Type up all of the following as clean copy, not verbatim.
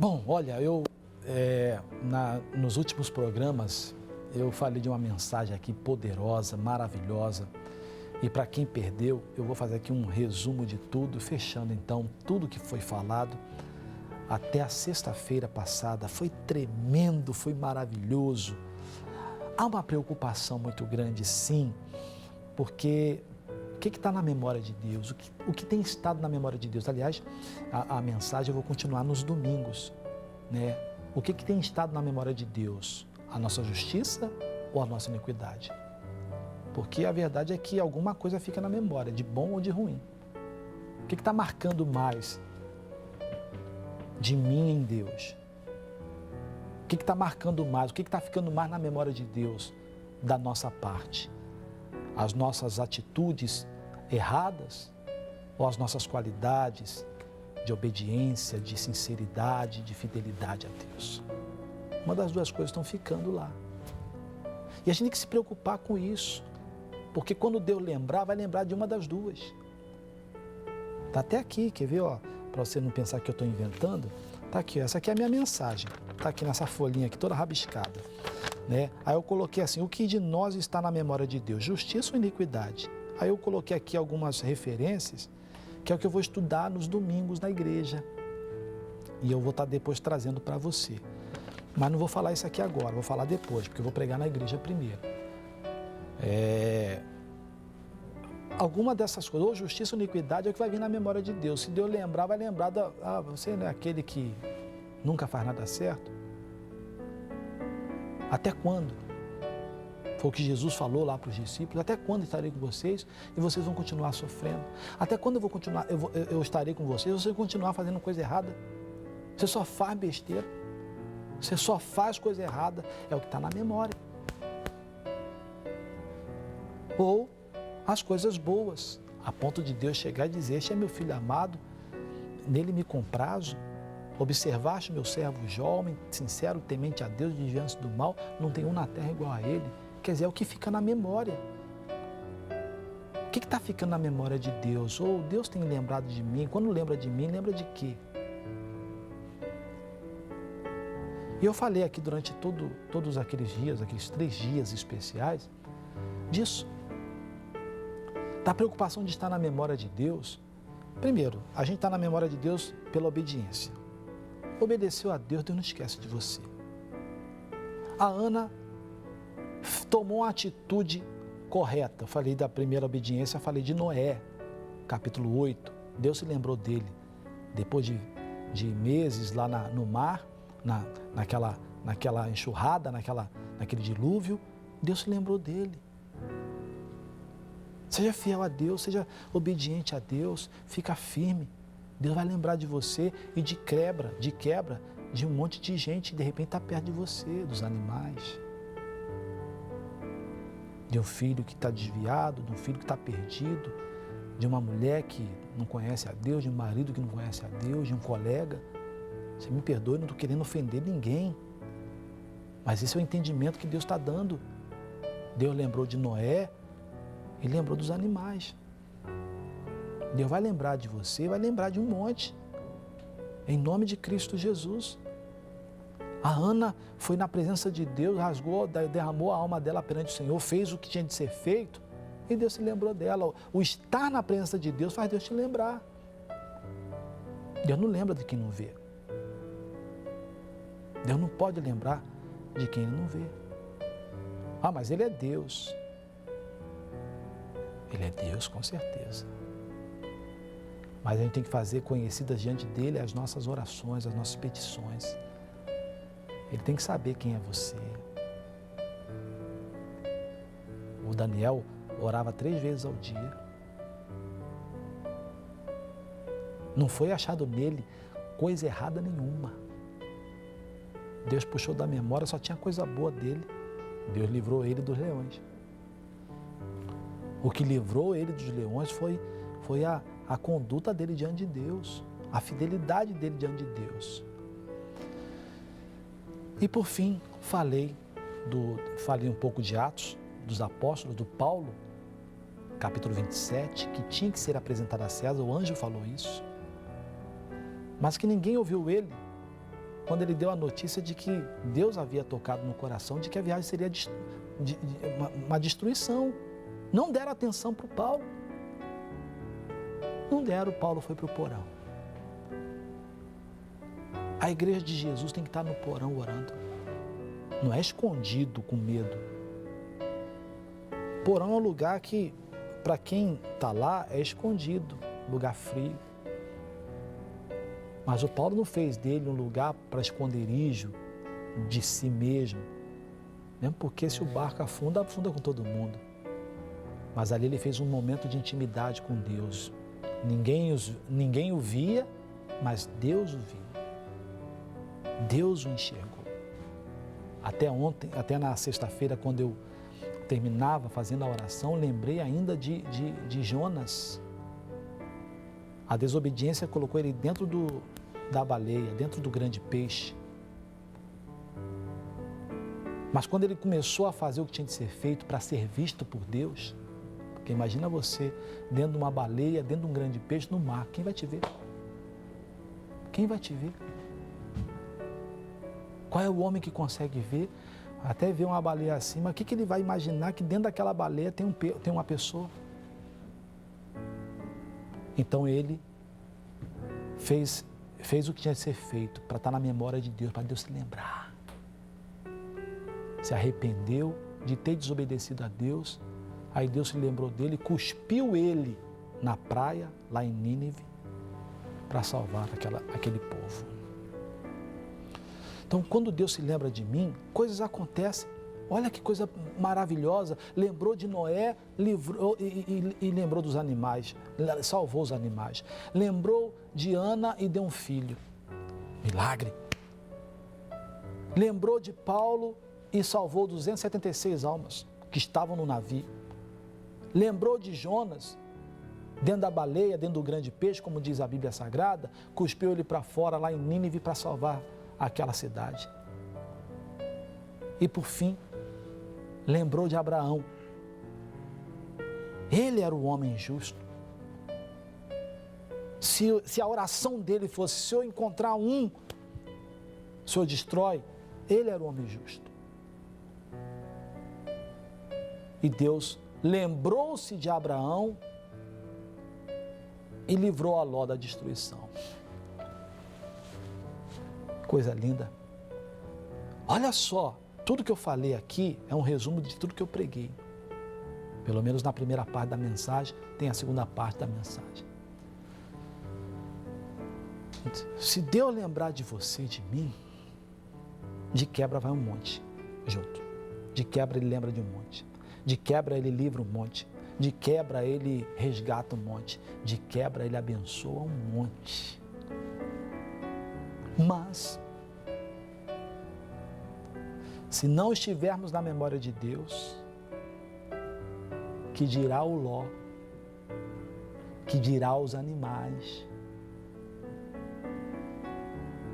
Bom, olha, nos últimos programas eu falei de uma mensagem aqui poderosa, maravilhosa. E para quem perdeu, eu vou fazer aqui um resumo de tudo, fechando então tudo que foi falado. Até a sexta-feira passada foi tremendo, foi maravilhoso. Há uma preocupação muito grande, sim, porque o que está na memória de Deus? O que tem estado na memória de Deus? Aliás, a mensagem eu vou continuar nos domingos, né? O que tem estado na memória de Deus? A nossa justiça ou a nossa iniquidade? Porque a verdade é que alguma coisa fica na memória, de bom ou de ruim. O que está marcando mais de mim em Deus? O que está marcando mais? O que está ficando mais na memória de Deus da nossa parte? As nossas atitudes erradas ou as nossas qualidades de obediência, de sinceridade, de fidelidade a Deus? Uma das duas coisas estão ficando lá. E a gente tem que se preocupar com isso, porque quando Deus lembrar, vai lembrar de uma das duas. Está até aqui, quer ver? Para você não pensar que eu estou inventando, está aqui, essa aqui é a minha mensagem, está aqui nessa folhinha aqui, toda rabiscada. Né? Aí eu coloquei assim, o que de nós está na memória de Deus? Justiça ou iniquidade? Aí eu coloquei aqui algumas referências, que é o que eu vou estudar nos domingos na igreja. E eu vou estar depois trazendo para você. Mas não vou falar isso aqui agora, vou falar depois, porque eu vou pregar na igreja primeiro. Alguma dessas coisas, ou justiça ou iniquidade, é o que vai vir na memória de Deus. Se Deus lembrar, vai lembrar você não é aquele que nunca faz nada certo? Até quando? Foi o que Jesus falou lá para os discípulos. Até quando estarei com vocês e vocês vão continuar sofrendo? Até quando eu estarei com vocês e vocês vão continuar fazendo coisa errada? Você só faz besteira. Você só faz coisa errada. É o que está na memória. Ou as coisas boas, a ponto de Deus chegar e dizer: este é meu filho amado, nele me comprazo. Observaste meu servo Jó, homem sincero, temente a Deus, desviando-se do mal, não tem um na terra igual a ele. Quer dizer, é o que fica na memória. O que está ficando na memória de Deus? Ou Deus tem lembrado de mim? Quando lembra de mim, lembra de quê? E eu falei aqui durante todos aqueles dias, aqueles 3 dias especiais, disso. Da preocupação de estar na memória de Deus. Primeiro, a gente está na memória de Deus pela obediência. Obedeceu a Deus, Deus não esquece de você. A Ana tomou uma atitude correta. Eu falei da primeira obediência, falei de Noé, capítulo 8. Deus se lembrou dele. Depois de meses lá no mar, naquela enxurrada, naquele dilúvio, Deus se lembrou dele. Seja fiel a Deus, seja obediente a Deus, fica firme. Deus vai lembrar de você e de quebra de um monte de gente que de repente está perto de você, dos animais. De um filho que está desviado, de um filho que está perdido, de uma mulher que não conhece a Deus, de um marido que não conhece a Deus, de um colega. Você me perdoe, não estou querendo ofender ninguém. Mas esse é o entendimento que Deus está dando. Deus lembrou de Noé e lembrou dos animais. Deus vai lembrar de você, vai lembrar de um monte. Em nome de Cristo Jesus. A Ana foi na presença de Deus, rasgou, derramou a alma dela perante o Senhor, fez o que tinha de ser feito e Deus se lembrou dela. O estar na presença de Deus faz Deus te lembrar. Deus não lembra de quem não vê. Deus não pode lembrar de quem ele não vê. Ah, mas ele é Deus. Ele é Deus, com certeza. Mas a gente tem que fazer conhecidas diante dele as nossas orações, as nossas petições. Ele tem que saber quem é você. O Daniel orava 3 vezes ao dia. Não foi achado nele coisa errada nenhuma. Deus puxou da memória, só tinha coisa boa dele. Deus livrou ele dos leões. O que livrou ele dos leões foi a conduta dele diante de Deus, a fidelidade dele diante de Deus. E por fim, falei um pouco de Atos dos Apóstolos, do Paulo, capítulo 27, que tinha que ser apresentado a César, o anjo falou isso, mas que ninguém ouviu ele, quando ele deu a notícia de que Deus havia tocado no coração de que a viagem seria uma destruição. Não deram atenção para o Paulo. Não deram, Paulo foi para o porão. A igreja de Jesus tem que estar no porão orando. Não é escondido com medo. Porão é um lugar que, para quem está lá, é escondido, lugar frio. Mas o Paulo não fez dele um lugar para esconderijo de si mesmo. Mesmo porque se o barco afunda, afunda com todo mundo. Mas ali ele fez um momento de intimidade com Deus. Ninguém o via, mas Deus o viu. Deus o enxergou. Até ontem, até na sexta-feira, quando eu terminava fazendo a oração, lembrei ainda de Jonas. A desobediência colocou ele dentro da baleia, dentro do grande peixe. Mas quando ele começou a fazer o que tinha de ser feito para ser visto por Deus, porque imagina você dentro de uma baleia, dentro de um grande peixe no mar, quem vai te ver? Quem vai te ver? Qual é o homem que consegue ver, até ver uma baleia assim, mas o que ele vai imaginar que dentro daquela baleia tem uma pessoa? Então ele fez o que tinha de ser feito para estar na memória de Deus, para Deus se lembrar. Se arrependeu de ter desobedecido a Deus, aí Deus se lembrou dele, cuspiu ele na praia, lá em Nínive, para salvar aquele povo. Então, quando Deus se lembra de mim, coisas acontecem. Olha que coisa maravilhosa. Lembrou de Noé, livrou e lembrou dos animais, salvou os animais. Lembrou de Ana e deu um filho. Milagre. Lembrou de Paulo e salvou 276 almas que estavam no navio. Lembrou de Jonas, dentro da baleia, dentro do grande peixe, como diz a Bíblia Sagrada, cuspiu ele para fora lá em Nínive para salvar aquela cidade. E por fim, lembrou de Abraão. Ele era o homem justo. Se a oração dele fosse, se eu encontrar um, o Senhor destrói, ele era o homem justo. E Deus lembrou-se de Abraão e livrou a Ló da destruição. Coisa linda. Olha só, tudo que eu falei aqui é um resumo de tudo que eu preguei. Pelo menos na primeira parte da mensagem, tem a segunda parte da mensagem. Se Deus lembrar de você, de mim, de quebra vai um monte junto. De quebra ele lembra de um monte. De quebra ele livra um monte. De quebra ele resgata um monte. De quebra ele abençoa um monte. Mas, se não estivermos na memória de Deus, que dirá o Ló, que dirá os animais.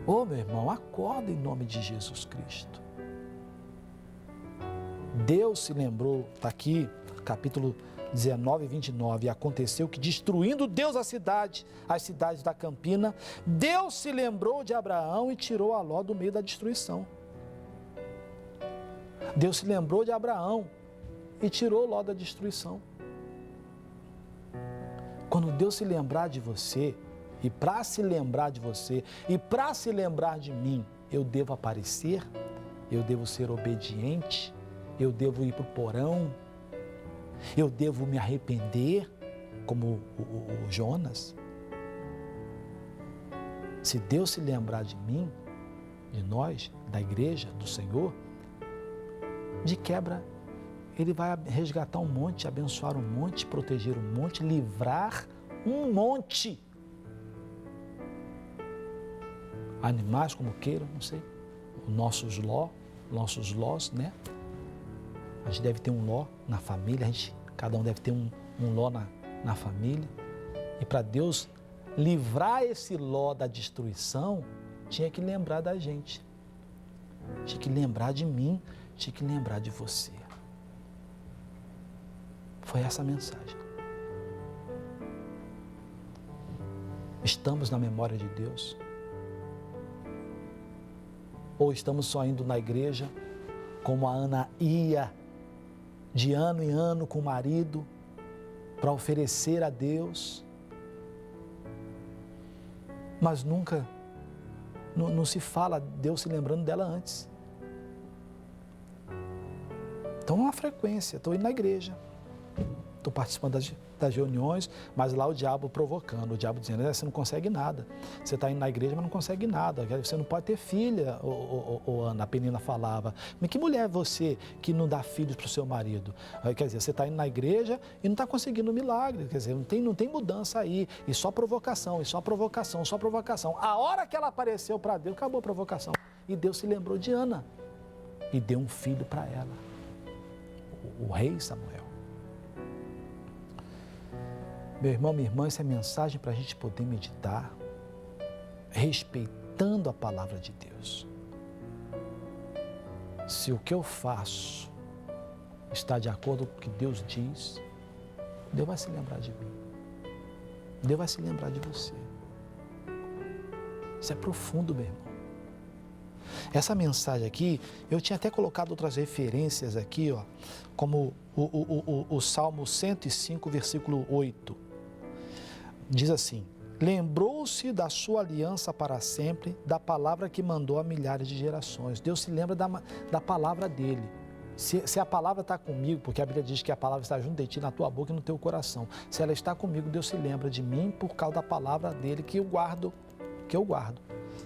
Ô meu irmão, acorda em nome de Jesus Cristo. Deus se lembrou, está aqui, capítulo 19 e 29, e aconteceu que destruindo Deus a cidade, as cidades da campina, Deus se lembrou de Abraão e tirou a Ló do meio da destruição. Deus se lembrou de Abraão e tirou Ló da destruição. Quando Deus se lembrar de você, e para se lembrar de você, e para se lembrar de mim, eu devo aparecer, eu devo ser obediente, eu devo ir para o porão, eu devo me arrepender, como o Jonas. Se Deus se lembrar de mim, de nós, da igreja, do Senhor, de quebra, Ele vai resgatar um monte, abençoar um monte, proteger um monte, livrar um monte. Animais como queiram, não sei, nossos lós, né? A gente deve ter um ló na família, cada um deve ter um ló na família. E para Deus livrar esse ló da destruição, tinha que lembrar da gente. Tinha que lembrar de mim, tinha que lembrar de você. Foi essa a mensagem. Estamos na memória de Deus. Ou estamos só indo na igreja, como a Ana ia, de ano em ano com o marido, para oferecer a Deus, mas nunca, não se fala Deus se lembrando dela antes. Então, uma frequência, estou indo na igreja, estou participando das reuniões, mas lá o diabo provocando, o diabo dizendo, você não consegue nada, você está indo na igreja, mas não consegue nada, você não pode ter filha, Ana, a Penina falava, mas que mulher é você que não dá filhos para o seu marido? Quer dizer, você está indo na igreja e não está conseguindo milagre, quer dizer, não tem mudança aí, e só provocação, e só provocação, só provocação. A hora que ela apareceu para Deus, acabou a provocação, e Deus se lembrou de Ana, e deu um filho para ela, o rei Samuel. Meu irmão, minha irmã, essa é a mensagem para a gente poder meditar, respeitando a palavra de Deus. Se o que eu faço está de acordo com o que Deus diz, Deus vai se lembrar de mim. Deus vai se lembrar de você. Isso é profundo, meu irmão. Essa mensagem aqui, eu tinha até colocado outras referências aqui, ó, como o Salmo 105, versículo 8. Diz assim, lembrou-se da sua aliança para sempre, da palavra que mandou a milhares de gerações. Deus se lembra da palavra dele. Se a palavra está comigo, porque a Bíblia diz que a palavra está junto de ti, na tua boca e no teu coração. Se ela está comigo, Deus se lembra de mim por causa da palavra dele que eu guardo.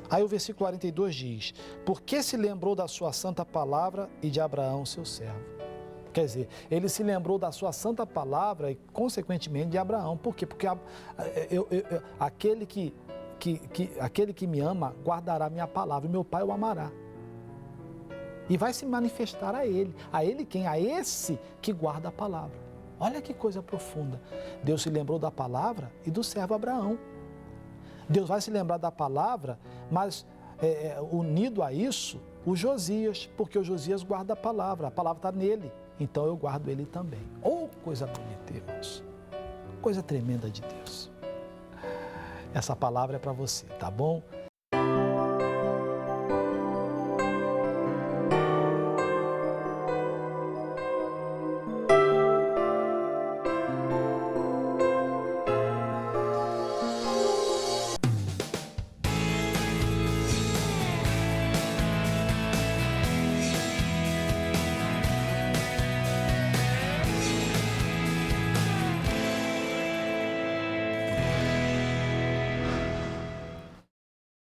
Aí o versículo 42 diz, porque se lembrou da sua santa palavra e de Abraão, seu servo. Quer dizer, ele se lembrou da sua santa palavra e, consequentemente, de Abraão. Por quê? Porque aquele que me ama guardará minha palavra e meu Pai o amará. E vai se manifestar a ele. A ele quem? A esse que guarda a palavra. Olha que coisa profunda. Deus se lembrou da palavra e do servo Abraão. Deus vai se lembrar da palavra, mas unido a isso, o Josias, porque o Josias guarda a palavra está nele, então eu guardo ele também. Oh, coisa bonita, irmãos, coisa tremenda de Deus. Essa palavra é para você, tá bom?